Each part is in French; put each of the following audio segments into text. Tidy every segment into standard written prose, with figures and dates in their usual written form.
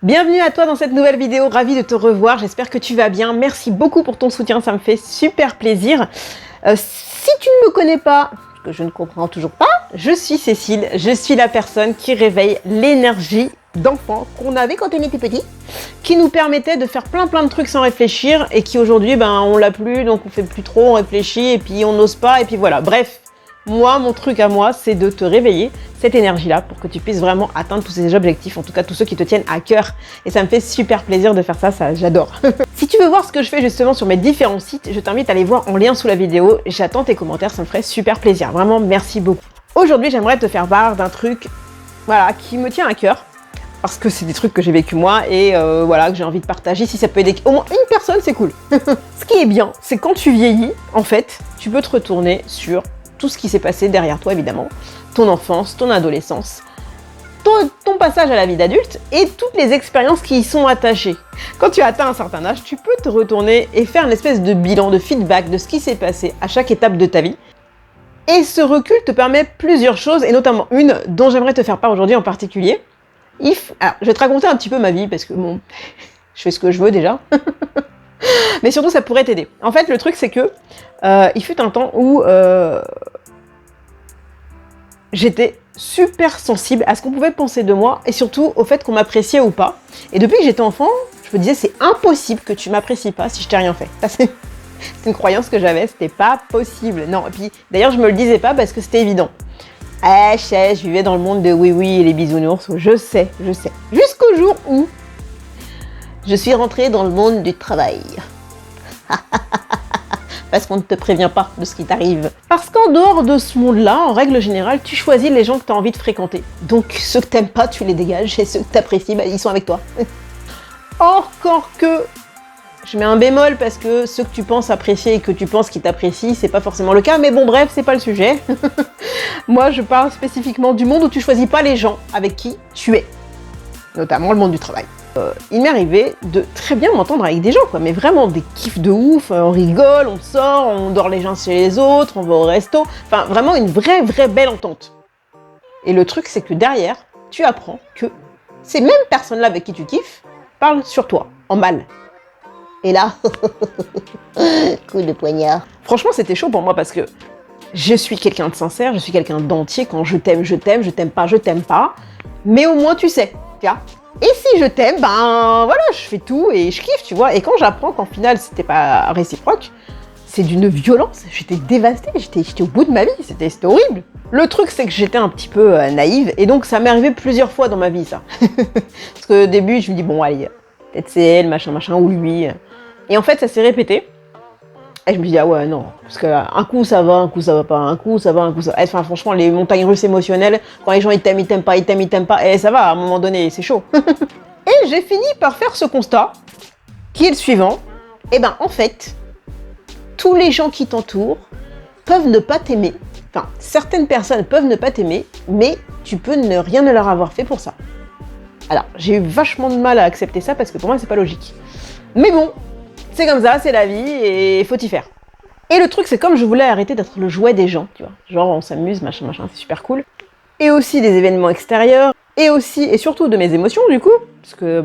Bienvenue à toi dans cette nouvelle vidéo, ravie de te revoir, j'espère que tu vas bien. Merci beaucoup pour ton soutien, ça me fait super plaisir. Si tu ne me connais pas, que je ne comprends toujours pas, je suis Cécile, je suis la personne qui réveille l'énergie d'enfant qu'on avait quand on était petit, qui nous permettait de faire plein de trucs sans réfléchir et qui aujourd'hui, on l'a plus, donc on fait plus trop, on réfléchit et puis on n'ose pas et puis voilà, bref. Moi, mon truc à moi, c'est de te réveiller cette énergie-là pour que tu puisses vraiment atteindre tous ces objectifs, en tout cas tous ceux qui te tiennent à cœur. Et ça me fait super plaisir de faire ça j'adore. Si tu veux voir ce que je fais justement sur mes différents sites, je t'invite à les voir en lien sous la vidéo. J'attends tes commentaires, ça me ferait super plaisir. Vraiment, merci beaucoup. Aujourd'hui, j'aimerais te faire part d'un truc qui me tient à cœur. Parce que c'est des trucs que j'ai vécu moi et que j'ai envie de partager. Si ça peut aider au moins une personne, c'est cool. Ce qui est bien, c'est quand tu vieillis, en fait, tu peux te retourner sur tout ce qui s'est passé derrière toi, évidemment, ton enfance, ton adolescence, ton passage à la vie d'adulte et toutes les expériences qui y sont attachées. Quand tu as atteint un certain âge, tu peux te retourner et faire une espèce de bilan, de feedback de ce qui s'est passé à chaque étape de ta vie. Et ce recul te permet plusieurs choses, et notamment une dont j'aimerais te faire part aujourd'hui en particulier. Alors, je vais te raconter un petit peu ma vie, parce que bon, je fais ce que je veux déjà. Mais surtout, ça pourrait t'aider. En fait, le truc, c'est que il fut un temps où j'étais super sensible à ce qu'on pouvait penser de moi et surtout au fait qu'on m'appréciait ou pas. Et depuis que j'étais enfant, je me disais, c'est impossible que tu m'apprécies pas si je t'ai rien fait. Ça, c'est une croyance que j'avais, c'était pas possible. Non, et puis d'ailleurs, je me le disais pas parce que c'était évident. Je sais, je vivais dans le monde de oui et les bisounours, je sais. Jusqu'au jour où je suis rentrée dans le monde du travail. Parce qu'on ne te prévient pas de ce qui t'arrive. Parce qu'en dehors de ce monde-là, en règle générale, tu choisis les gens que tu as envie de fréquenter. Donc ceux que t'aimes pas, tu les dégages, et ceux que tu apprécies, ils sont avec toi. Encore que, je mets un bémol parce que ceux que tu penses apprécier et que tu penses qu'ils t'apprécient, c'est pas forcément le cas, mais bon bref, c'est pas le sujet. Moi, je parle spécifiquement du monde où tu choisis pas les gens avec qui tu es. Notamment le monde du travail. Il m'est arrivé de très bien m'entendre avec des gens, mais vraiment des kiffs de ouf, on rigole, on sort, on dort les uns chez les autres, on va au resto, enfin vraiment une vraie belle entente. Et le truc, c'est que derrière, tu apprends que ces mêmes personnes-là avec qui tu kiffes parlent sur toi, en mal. Et là, coup de poignard. Franchement, c'était chaud pour moi parce que je suis quelqu'un de sincère, je suis quelqu'un d'entier, quand je t'aime, je t'aime pas, mais au moins tu sais, tu vois. Et si je t'aime, je fais tout et je kiffe, tu vois. Et quand j'apprends qu'en final, c'était pas réciproque, c'est d'une violence. J'étais dévastée, j'étais au bout de ma vie, c'était horrible. Le truc, c'est que j'étais un petit peu naïve et donc ça m'est arrivé plusieurs fois dans ma vie, ça. Parce que au début, je me dis, bon, allez, peut-être c'est elle, machin, ou lui. Et en fait, ça s'est répété. Et je me dis, ah ouais, non, parce qu'un coup ça va, un coup ça va pas, un coup ça va, un coup ça va. Enfin, franchement, les montagnes russes émotionnelles, quand les gens ils t'aiment pas, et ça va, à un moment donné, c'est chaud. Et j'ai fini par faire ce constat, qui est le suivant. En fait, tous les gens qui t'entourent peuvent ne pas t'aimer. Enfin, certaines personnes peuvent ne pas t'aimer, mais tu peux ne rien leur avoir fait pour ça. Alors, j'ai eu vachement de mal à accepter ça, parce que pour moi, c'est pas logique. Mais bon, c'est comme ça, c'est la vie, et faut y faire. Et le truc, c'est comme je voulais arrêter d'être le jouet des gens, tu vois. Genre, on s'amuse, machin, c'est super cool. Et aussi des événements extérieurs, et aussi, et surtout de mes émotions, du coup. Parce que,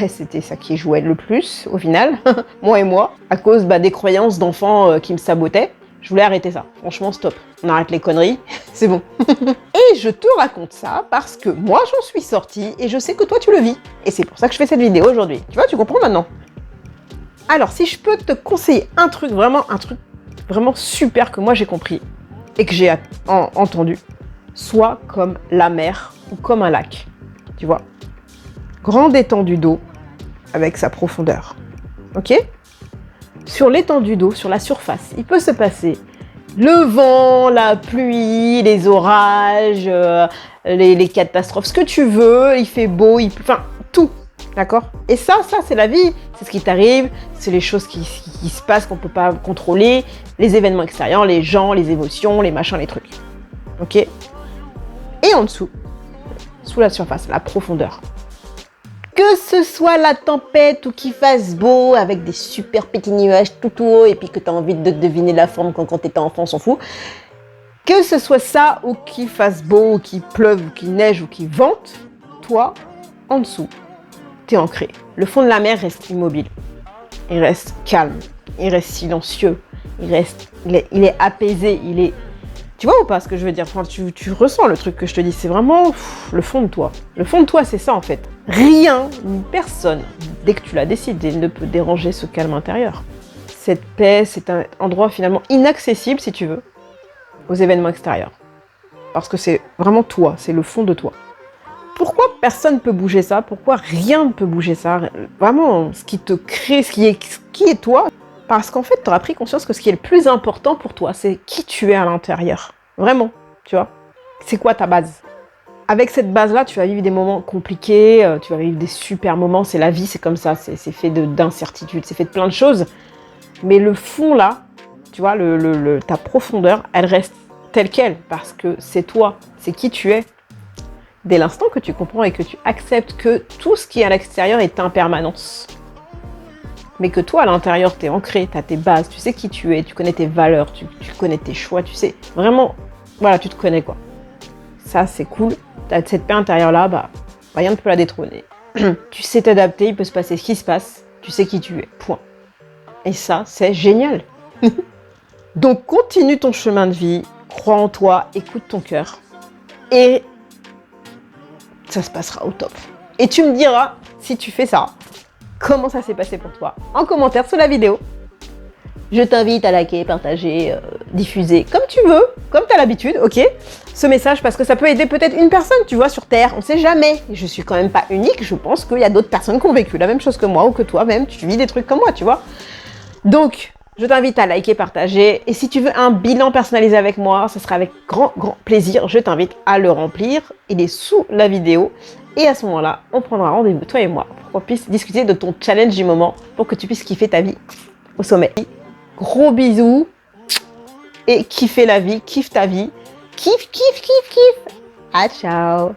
c'était ça qui jouait le plus, au final. moi, à cause des croyances d'enfants qui me sabotaient. Je voulais arrêter ça. Franchement, stop. On arrête les conneries, c'est bon. Et je te raconte ça parce que moi, j'en suis sortie, et je sais que toi, tu le vis. Et c'est pour ça que je fais cette vidéo aujourd'hui. Tu vois, tu comprends maintenant? Alors, si je peux te conseiller un truc vraiment super que moi j'ai compris et que j'ai entendu, sois comme la mer ou comme un lac, tu vois. Grande étendue d'eau avec sa profondeur, ok? Sur l'étendue d'eau, sur la surface, il peut se passer le vent, la pluie, les orages, les catastrophes, ce que tu veux, il fait beau, enfin, tout. D'accord? Et ça, c'est la vie. C'est ce qui t'arrive, c'est les choses qui se passent qu'on ne peut pas contrôler, les événements extérieurs, les gens, les émotions, les machins, les trucs. Ok? Et en dessous, sous la surface, la profondeur. Que ce soit la tempête ou qu'il fasse beau, avec des super petits nuages tout haut, et puis que tu as envie de deviner la forme quand tu étais enfant, on s'en fout. Que ce soit ça, ou qu'il fasse beau, ou qu'il pleuve, ou qu'il neige, ou qu'il vente, toi, en dessous, tout est ancré. Le fond de la mer reste immobile. Il reste calme. Il reste silencieux. Il est apaisé. Tu vois ou pas ce que je veux dire? Enfin, tu ressens le truc que je te dis. C'est vraiment le fond de toi. Le fond de toi, c'est ça en fait. Rien ni personne, dès que tu l'as décidé, ne peut déranger ce calme intérieur. Cette paix, c'est un endroit finalement inaccessible, si tu veux, aux événements extérieurs. Parce que c'est vraiment toi, c'est le fond de toi. Pourquoi personne ne peut bouger ça? Pourquoi rien ne peut bouger ça? Vraiment, ce qui te crée, qui est toi. Parce qu'en fait, tu auras pris conscience que ce qui est le plus important pour toi, c'est qui tu es à l'intérieur. Vraiment, tu vois. C'est quoi ta base? Avec cette base-là, tu vas vivre des moments compliqués, tu vas vivre des super moments. C'est la vie, c'est comme ça. C'est fait d'incertitudes, c'est fait de plein de choses. Mais le fond, là, tu vois, ta profondeur, elle reste telle qu'elle. Parce que c'est toi, c'est qui tu es. Dès l'instant que tu comprends et que tu acceptes que tout ce qui est à l'extérieur est impermanence. Mais que toi, à l'intérieur, tu es ancré, tu as tes bases, tu sais qui tu es, tu connais tes valeurs, tu connais tes choix, tu sais. Vraiment, voilà, tu te connais, quoi. Ça, c'est cool. Tu as cette paix intérieure-là, bah, rien ne peut la détrôner. Tu sais t'adapter, il peut se passer ce qui se passe, tu sais qui tu es, point. Et ça, c'est génial. Donc, continue ton chemin de vie, crois en toi, écoute ton cœur. Et ça se passera au top. Et tu me diras, si tu fais ça, comment ça s'est passé pour toi en commentaire sous la vidéo. Je t'invite à liker, partager, diffuser, comme tu veux, comme tu as l'habitude, ok, ce message, parce que ça peut aider peut-être une personne, tu vois, sur Terre, on sait jamais. Je suis quand même pas unique, je pense qu'il y a d'autres personnes qui ont vécu la même chose que moi, ou que toi-même, tu vis des trucs comme moi, tu vois. Donc, je t'invite à liker, partager, et si tu veux un bilan personnalisé avec moi, ce sera avec grand plaisir, je t'invite à le remplir, il est sous la vidéo, et à ce moment-là, on prendra rendez-vous, toi et moi, pour qu'on puisse discuter de ton challenge du moment, pour que tu puisses kiffer ta vie au sommet. Gros bisous, et kiffer la vie, kiffe ta vie, kiffe. Ah, ciao.